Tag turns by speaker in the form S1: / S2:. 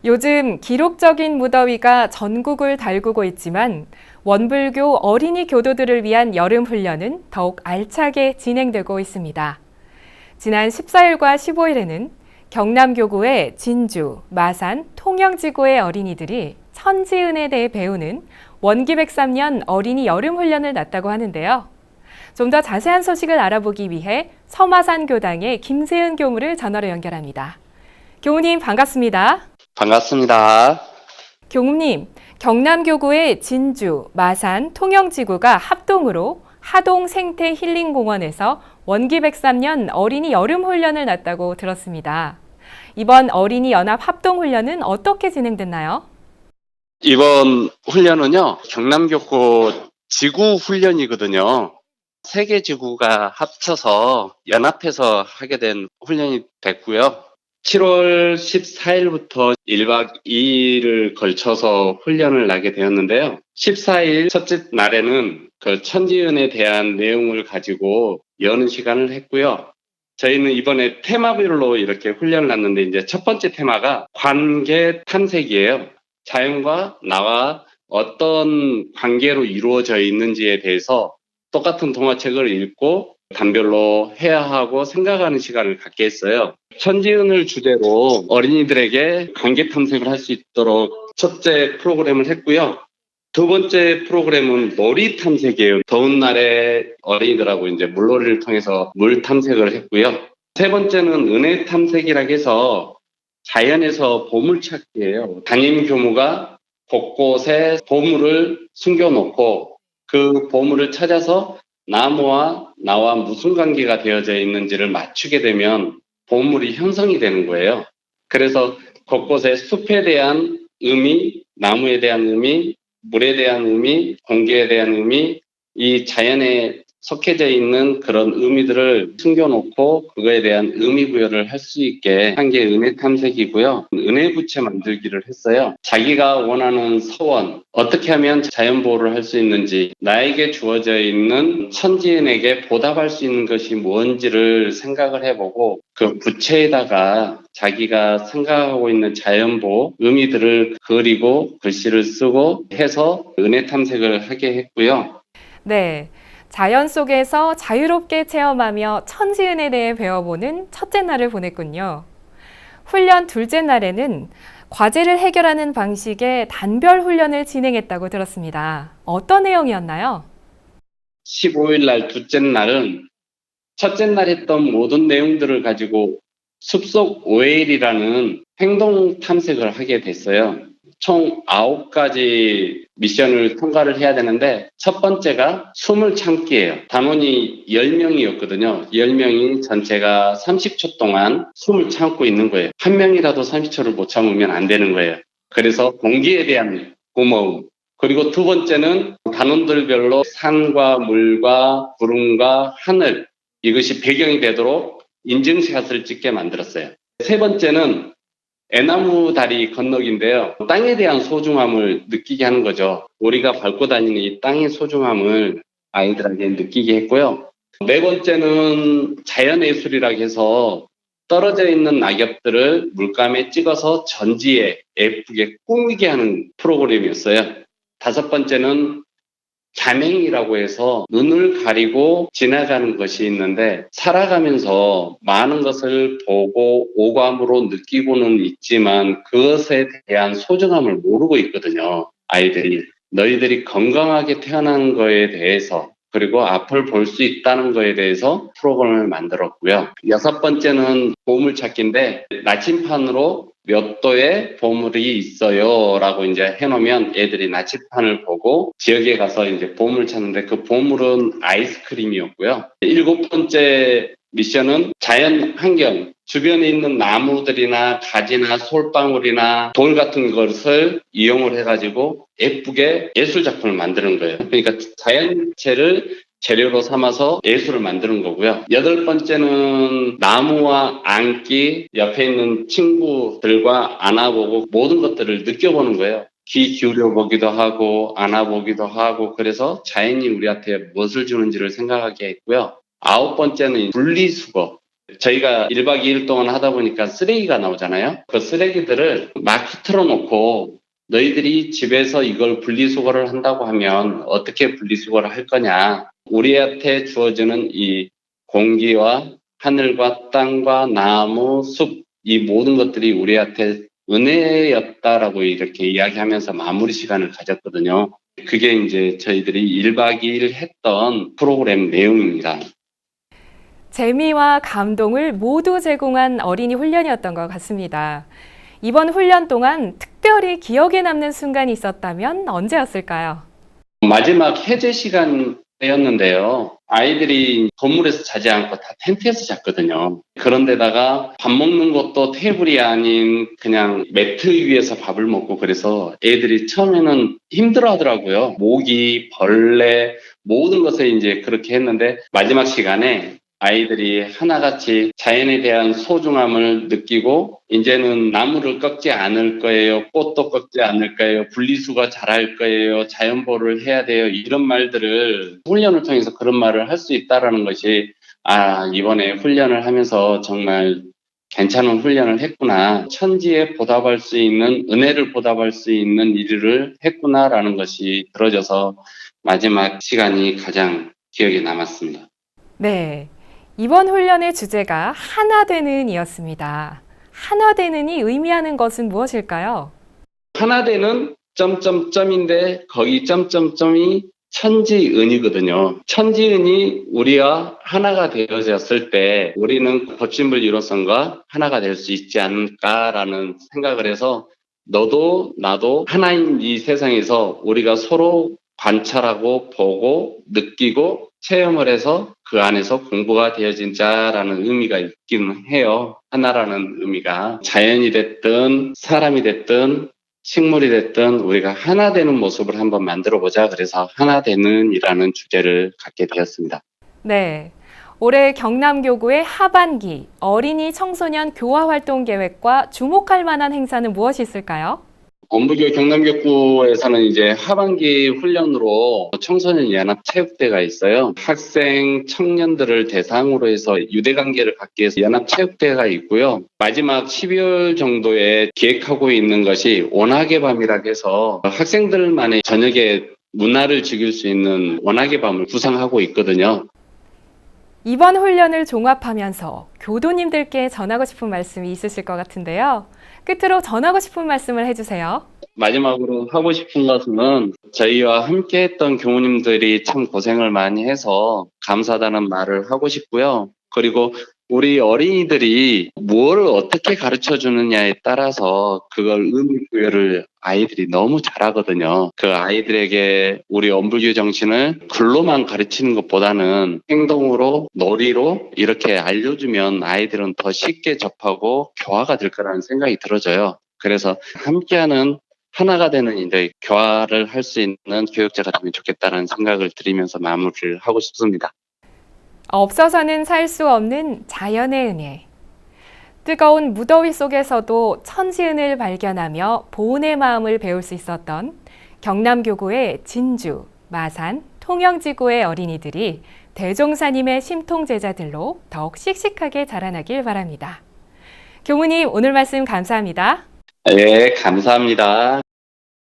S1: 요즘 기록적인 무더위가 전국을 달구고 있지만 원불교 어린이 교도들을 위한 여름 훈련은 더욱 알차게 진행되고 있습니다. 지난 14일과 15일에는 경남교구의 진주, 마산, 통영지구의 어린이들이 천지은에 대해 배우는 원기백삼년 어린이 여름 훈련을 났다고 하는데요. 좀 더 자세한 소식을 알아보기 위해 서마산 교당의 김세은 교무를 전화로 연결합니다. 교무님 반갑습니다.
S2: 반갑습니다.
S1: 교무님, 경남교구의 진주, 마산, 통영지구가 합동으로 하동 생태 힐링공원에서 원기백삼년 어린이 여름 훈련을 났다고 들었습니다. 이번 어린이 연합 합동 훈련은 어떻게 진행됐나요?
S2: 이번 훈련은요, 경남교구 지구 훈련이거든요. 세 개 지구가 합쳐서 연합해서 하게 된 훈련이 됐고요. 7월 14일부터 1박 2일을 걸쳐서 훈련을 나게 되었는데요. 14일 첫째 날에는 그 천지은에 대한 내용을 가지고 여는 시간을 했고요. 저희는 이번에 테마별로 이렇게 훈련을 났는데, 이제 첫 번째 테마가 관계 탐색이에요. 자연과 나와 어떤 관계로 이루어져 있는지에 대해서 똑같은 동화책을 읽고 단별로 해야 하고 생각하는 시간을 갖게 했어요. 천지은을 주제로 어린이들에게 관계 탐색을 할 수 있도록 첫째 프로그램을 했고요. 두 번째 프로그램은 놀이 탐색이에요. 더운 날에 어린이들하고 이제 물놀이를 통해서 물 탐색을 했고요. 세 번째는 은혜 탐색이라고 해서 자연에서 보물찾기예요. 담임 교무가 곳곳에 보물을 숨겨놓고 그 보물을 찾아서 나무와 나와 무슨 관계가 되어져 있는지를 맞추게 되면 보물이 형성이 되는 거예요. 그래서 곳곳에 숲에 대한 의미, 나무에 대한 의미, 물에 대한 의미, 공기에 대한 의미, 이 자연에 속해져 있는 그런 의미들을 숨겨놓고 그거에 대한 의미 부여를 할 수 있게 한 게 은혜 탐색이고요. 은혜 부채 만들기를 했어요. 자기가 원하는 소원, 어떻게 하면 자연 보호를 할 수 있는지, 나에게 주어져 있는 천지인에게 보답할 수 있는 것이 뭔지를 생각을 해보고 그 부채에다가 자기가 생각하고 있는 자연 보호 의미들을 그리고 글씨를 쓰고 해서 은혜 탐색을 하게 했고요.
S1: 네. 자연 속에서 자유롭게 체험하며 천지은에 대해 배워보는 첫째 날을 보냈군요. 훈련 둘째 날에는 과제를 해결하는 방식의 단별 훈련을 진행했다고 들었습니다. 어떤 내용이었나요?
S2: 15일 날 둘째 날은 첫째 날 했던 모든 내용들을 가지고 숲속 OL이라는 행동 탐색을 하게 됐어요. 총 9가지 미션을 통과를 해야 되는데 첫 번째가 숨을 참기예요. 단원이 10명이었거든요. 10명이 전체가 30초 동안 숨을 참고 있는 거예요. 한 명이라도 30초를 못 참으면 안 되는 거예요. 그래서 공기에 대한 고마움. 그리고 두 번째는 단원들별로 산과 물과 구름과 하늘, 이것이 배경이 되도록 인증샷을 찍게 만들었어요. 세 번째는 애나무 다리 건너기인데요. 땅에 대한 소중함을 느끼게 하는 거죠. 우리가 밟고 다니는 이 땅의 소중함을 아이들에게 느끼게 했고요. 네 번째는 자연예술이라고 해서 떨어져 있는 낙엽들을 물감에 찍어서 전지에 예쁘게 꾸미게 하는 프로그램이었어요. 다섯 번째는 자맹이라고 해서 눈을 가리고 지나가는 것이 있는데 살아가면서 많은 것을 보고 오감으로 느끼고는 있지만 그것에 대한 소중함을 모르고 있거든요. 아이들이. 너희들이 건강하게 태어난 거에 대해서 그리고 앞을 볼 수 있다는 거에 대해서 프로그램을 만들었고요. 여섯 번째는 보물찾기인데 나침판으로 몇 도의 보물이 있어요 라고 이제 해놓으면 애들이 나침판을 보고 지역에 가서 이제 보물을 찾는데 그 보물은 아이스크림이었고요. 일곱 번째 미션은 자연 환경, 주변에 있는 나무들이나 가지나 솔방울이나 돌 같은 것을 이용을 해가지고 예쁘게 예술 작품을 만드는 거예요. 그러니까 자연체를 재료로 삼아서 예술을 만드는 거고요. 여덟 번째는 나무와 앉기, 옆에 있는 친구들과 안아보고 모든 것들을 느껴보는 거예요. 귀 기울여 보기도 하고 안아보기도 하고 그래서 자연이 우리한테 무엇을 주는지를 생각하게 했고요. 아홉 번째는 분리수거. 저희가 1박 2일 동안 하다 보니까 쓰레기가 나오잖아요. 그 쓰레기들을 막 틀어놓고 너희들이 집에서 이걸 분리수거를 한다고 하면 어떻게 분리수거를 할 거냐. 우리한테 주어지는 이 공기와 하늘과 땅과 나무, 숲, 이 모든 것들이 우리한테 은혜였다라고 이렇게 이야기하면서 마무리 시간을 가졌거든요. 그게 이제 저희들이 1박 2일 했던 프로그램 내용입니다.
S1: 재미와 감동을 모두 제공한 어린이 훈련이었던 것 같습니다. 이번 훈련 동안 특별히 기억에 남는 순간이 있었다면 언제였을까요?
S2: 마지막 해제 시간 때였는데요. 아이들이 건물에서 자지 않고 다 텐트에서 잤거든요. 그런데다가 밥 먹는 것도 테이블이 아닌 그냥 매트 위에서 밥을 먹고 그래서 애들이 처음에는 힘들어 하더라고요. 모기, 벌레, 모든 것을 이제 그렇게 했는데 마지막 시간에 아이들이 하나같이 자연에 대한 소중함을 느끼고 이제는 나무를 꺾지 않을 거예요. 꽃도 꺾지 않을 거예요. 분리수거 잘할 거예요. 자연보호를 해야 돼요. 이런 말들을 훈련을 통해서 그런 말을 할 수 있다라는 것이 이번에 훈련을 하면서 정말 괜찮은 훈련을 했구나. 천지에 보답할 수 있는 은혜를 보답할 수 있는 일을 했구나라는 것이 들어져서 마지막 시간이 가장 기억에 남았습니다.
S1: 네. 이번 훈련의 주제가 하나 되는 이었습니다. 하나 되는이 의미하는 것은 무엇일까요?
S2: 하나 되는 점점점인데 거기 점점점이 천지은이거든요. 천지은이 우리와 하나가 되어졌을 때 우리는 거침을 이루어선과 하나가 될 수 있지 않을까라는 생각을 해서 너도 나도 하나인 이 세상에서 우리가 서로 관찰하고 보고 느끼고 체험을 해서 그 안에서 공부가 되어진 자라는 의미가 있기는 해요. 하나라는 의미가 자연이 됐든 사람이 됐든 식물이 됐든 우리가 하나 되는 모습을 한번 만들어 보자. 그래서 하나 되는 이라는 주제를 갖게 되었습니다.
S1: 네. 올해 경남교구의 하반기 어린이 청소년 교화 활동 계획과 주목할 만한 행사는 무엇이 있을까요?
S2: 원부교 경남교구에서는 이제 하반기 훈련으로 청소년 연합 체육대가 있어요. 학생 청년들을 대상으로 해서 유대관계를 갖기 위해서 연합 체육대가 있고요. 마지막 12월 정도에 기획하고 있는 것이 원학의 밤이라고 해서 학생들만의 저녁에 문화를 즐길 수 있는 원학의 밤을 구상하고 있거든요.
S1: 이번 훈련을 종합하면서 교도님들께 전하고 싶은 말씀이 있으실 것 같은데요. 끝으로 전하고 싶은 말씀을 해주세요.
S2: 마지막으로 하고 싶은 것은 저희와 함께 했던 교우님들이 참 고생을 많이 해서 감사하다는 말을 하고 싶고요. 그리고 우리 어린이들이 무엇을 어떻게 가르쳐 주느냐에 따라서 그걸 의미 부여를 아이들이 너무 잘하거든요. 그 아이들에게 우리 원불교 정신을 글로만 가르치는 것보다는 행동으로 놀이로 이렇게 알려주면 아이들은 더 쉽게 접하고 교화가 될 거라는 생각이 들어져요. 그래서 함께하는 하나가 되는 이제 교화를 할 수 있는 교육자가 되면 좋겠다는 생각을 드리면서 마무리를 하고 싶습니다.
S1: 없어서는 살 수 없는 자연의 은혜. 뜨거운 무더위 속에서도 천지은을 발견하며 보온의 마음을 배울 수 있었던 경남교구의 진주, 마산, 통영지구의 어린이들이 대종사님의 심통제자들로 더욱 씩씩하게 자라나길 바랍니다. 교무님, 오늘 말씀 감사합니다.
S2: 네, 감사합니다.